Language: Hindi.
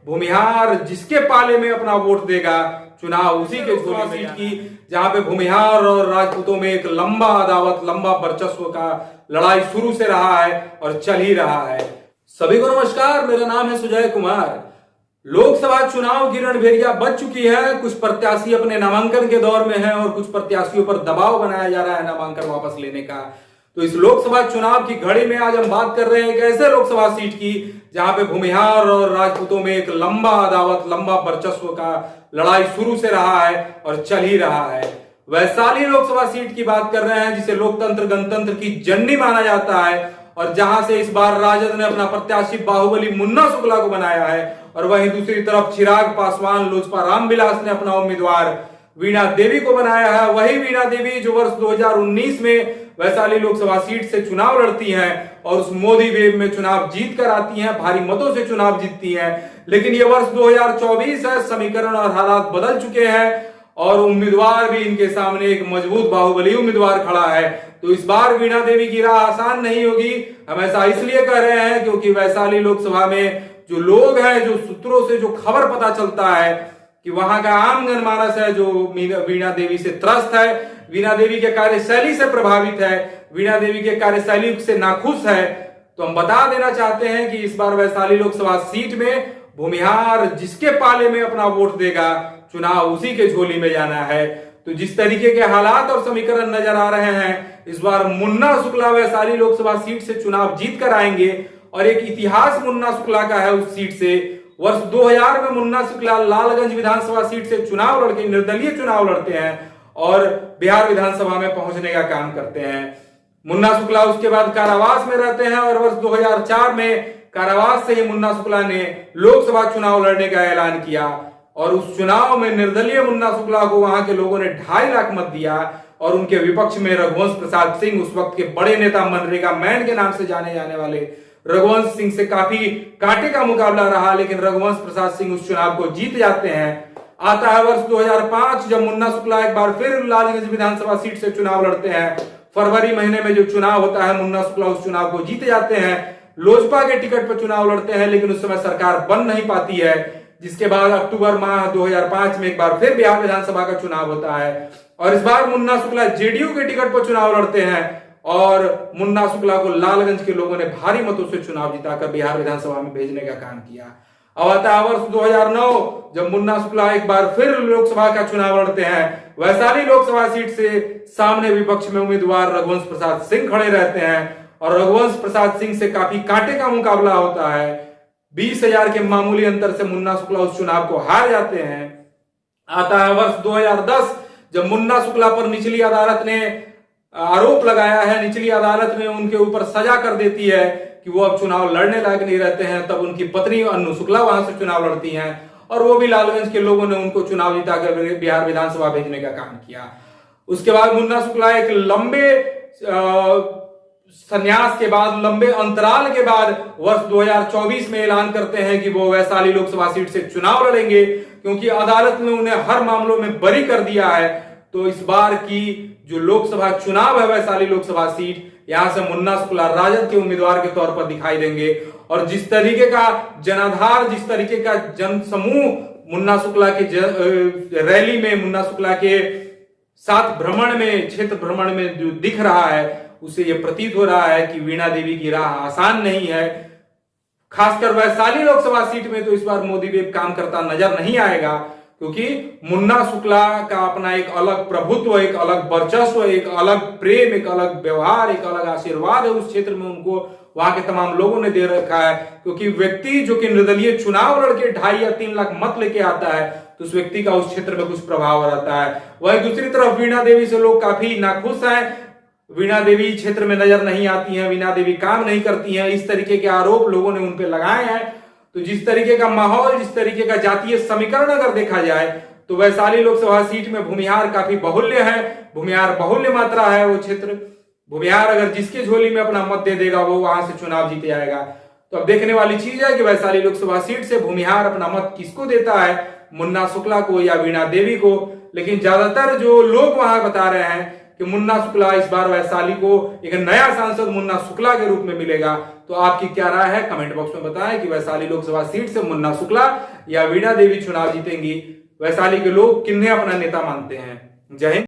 भूमिहार जिसके पाले में अपना वोट देगा, चुनाव उसी के झोली सीट की, जहां पे भूमिहार और राजपूतों में एक लंबा अदावत, लंबा वर्चस्व का लड़ाई शुरू से रहा है और चल ही रहा है। सभी को नमस्कार, मेरा नाम है सुजय कुमार। लोकसभा चुनाव की रणभेरिया बज चुकी है। कुछ प्रत्याशी अपने नामांकन के दौर में हैं और कुछ प्रत्याशियों पर दबाव बनाया जा रहा है नामांकन वापस लेने का। तो इस लोकसभा चुनाव की घड़ी में आज हम बात कर रहे हैं एक ऐसे लोकसभा सीट की जहां पे भूमिहार और राजपूतों में एक लंबा अदावत, लंबा वर्चस्व का लड़ाई शुरू से रहा है और चल ही रहा है। वैशाली लोकसभा सीट की बात कर रहे हैं, जिसे लोकतंत्र गणतंत्र की जननी माना जाता है और जहां से इस बार राजद ने अपना प्रत्याशी बाहुबली मुन्ना शुक्ला को बनाया है और वहीं दूसरी तरफ चिराग पासवान, लोजपा रामविलास ने अपना उम्मीदवार वीणा देवी को बनाया है। वही वीणा देवी जो वर्ष 2019 में वैशाली लोकसभा सीट से चुनाव लड़ती हैं और उस मोदी वेव में चुनाव जीत कर आती हैं, भारी मतों से चुनाव जीतती हैं। लेकिन ये वर्ष 2024 है, समीकरण और हालात बदल चुके हैं और उम्मीदवार भी इनके सामने एक मजबूत बाहुबली उम्मीदवार खड़ा है। तो इस बार वीणा देवी की राह आसान नहीं होगी। हम ऐसा इसलिए कह रहे हैं क्योंकि वैशाली लोकसभा में जो लोग हैं, जो सूत्रों से जो खबर पता चलता है कि वहां का आम जनमानस है जो वीणा देवी से त्रस्त है, वीणा देवी के कार्यशैली से प्रभावित है, वीणा देवी के कार्यशैली से नाखुश है। तो हम बता देना चाहते हैं कि इस बार वैशाली लोकसभा सीट में भूमिहार जिसके पाले में अपना वोट देगा, चुनाव उसी के झोली में जाना है। तो जिस तरीके के हालात और समीकरण नजर आ रहे हैं, इस बार मुन्ना शुक्ला वैशाली लोकसभा सीट से चुनाव जीत कर आएंगे और एक इतिहास मुन्ना शुक्ला का है उस सीट से। वर्ष 2000 में मुन्ना शुक्ला लालगंज विधानसभा सीट से चुनाव लड़के निर्दलीय चुनाव लड़ते हैं और बिहार विधानसभा में पहुंचने का काम करते हैं। मुन्ना शुक्ला उसके बाद कारावास में रहते हैं और वर्ष 2004 में कारावास से ही मुन्ना शुक्ला ने लोकसभा चुनाव लड़ने का ऐलान किया और उस चुनाव में निर्दलीय मुन्ना शुक्ला को वहां के लोगों ने 2.5 लाख मत दिया और उनके विपक्ष में रघुवंश प्रसाद सिंह, उस वक्त के बड़े नेता, मनरेगा मैन के नाम से जाने जाने वाले रघुवंश सिंह से काफी कांटे का मुकाबला रहा। लेकिन रघुवंश प्रसाद सिंह उस चुनाव को जीत जाते हैं। आता है वर्ष 2005 जब मुन्ना शुक्ला एक बार फिर लालगंज विधानसभा सीट से चुनाव लड़ते हैं। फरवरी महीने में जो चुनाव होता है, मुन्ना शुक्ला उस चुनाव को जीत जाते हैं। लोजपा के टिकट पर चुनाव लड़ते हैं लेकिन उस समय सरकार बन नहीं पाती है, जिसके बाद अक्टूबर माह 2005 में एक बार फिर बिहार विधानसभा का चुनाव होता है और इस बार मुन्ना शुक्ला जेडीयू के टिकट पर चुनाव लड़ते हैं और मुन्ना शुक्ला को लालगंज के लोगों ने भारी मतों से चुनाव जिताकर बिहार विधानसभा में भेजने का काम किया। अब आता है वर्ष 2009 जब मुन्ना शुक्ला एक बार फिर लोकसभा का चुनाव लड़ते हैं। वैशाली लोकसभा सीट से सामने विपक्ष में उम्मीदवार रघुवंश प्रसाद सिंह खड़े रहते हैं और रघुवंश प्रसाद सिंह से काफी कांटे का मुकाबला होता है। 20,000 के मामूली अंतर से मुन्ना शुक्ला उस चुनाव को हार जाते हैं। आता है वर्ष 2010 जब मुन्ना शुक्ला पर निचली अदालत ने आरोप लगाया है, निचली अदालत में उनके ऊपर सजा कर देती है कि वो अब चुनाव लड़ने लायक नहीं रहते हैं। तब उनकी पत्नी अनु शुक्ला वहां से चुनाव लड़ती हैं और वो भी लालगंज के लोगों ने उनको चुनाव जिताकर बिहार विधानसभा भेजने का काम किया। उसके बाद मुन्ना शुक्ला एक लंबे संन्यास के बाद, लंबे अंतराल के बाद वर्ष 2024 में ऐलान करते हैं कि वो वैशाली लोकसभा सीट से चुनाव लड़ेंगे क्योंकि अदालत ने उन्हें हर मामलों में बरी कर दिया है। तो इस बार की जो लोकसभा चुनाव है, वैशाली लोकसभा सीट, यहां से मुन्ना शुक्ला राजद के उम्मीदवार के तौर पर दिखाई देंगे और जिस तरीके का जनाधार, जिस तरीके का जन समूह मुन्ना शुक्ला के रैली में, मुन्ना शुक्ला के साथ भ्रमण में, क्षेत्र भ्रमण में जो दिख रहा है, उसे यह प्रतीत हो रहा है कि वीणा देवी की राह आसान नहीं है। खासकर वैशाली लोकसभा सीट में तो इस बार मोदी वेव काम करता नजर नहीं आएगा क्योंकि मुन्ना शुक्ला का अपना एक अलग प्रभुत्व, एक अलग वर्चस्व, एक अलग प्रेम, एक अलग व्यवहार, एक अलग आशीर्वाद है उस क्षेत्र में उनको वहां के तमाम लोगों ने दे रखा है। क्योंकि व्यक्ति जो कि निर्दलीय चुनाव लड़के 2.5 या 3 लाख मत लेके आता है तो उस व्यक्ति का उस क्षेत्र में कुछ प्रभाव रहता है। वही दूसरी तरफ वीणा देवी से लोग काफी नाखुश हैं। वीणा देवी क्षेत्र में नजर नहीं आती हैं, वीणा देवी काम नहीं करती हैं, इस तरीके के आरोप लोगों ने उन पे लगाए हैं। तो जिस तरीके का माहौल, जिस तरीके का जातीय समीकरण अगर देखा जाए तो वैशाली लोकसभा सीट में भूमिहार काफी बहुल्य है, भूमिहार बहुल्य मात्रा है वो क्षेत्र। भूमिहार अगर जिसके झोली में अपना मत दे देगा वो वहां से चुनाव जीत जाएगा। तो अब देखने वाली चीज है कि वैशाली लोकसभा सीट से भूमिहार अपना मत किसको देता है, मुन्ना शुक्ला को या वीणा देवी को। लेकिन ज्यादातर जो लोग वहां बता रहे हैं कि मुन्ना शुक्ला इस बार वैशाली को एक नया सांसद मुन्ना शुक्ला के रूप में मिलेगा। तो आपकी क्या राय है कमेंट बॉक्स में बताएं कि वैशाली लोकसभा सीट से मुन्ना शुक्ला या वीणा देवी चुनाव जीतेंगी, वैशाली के लोग किन्हें अपना नेता मानते हैं। जय हिंद।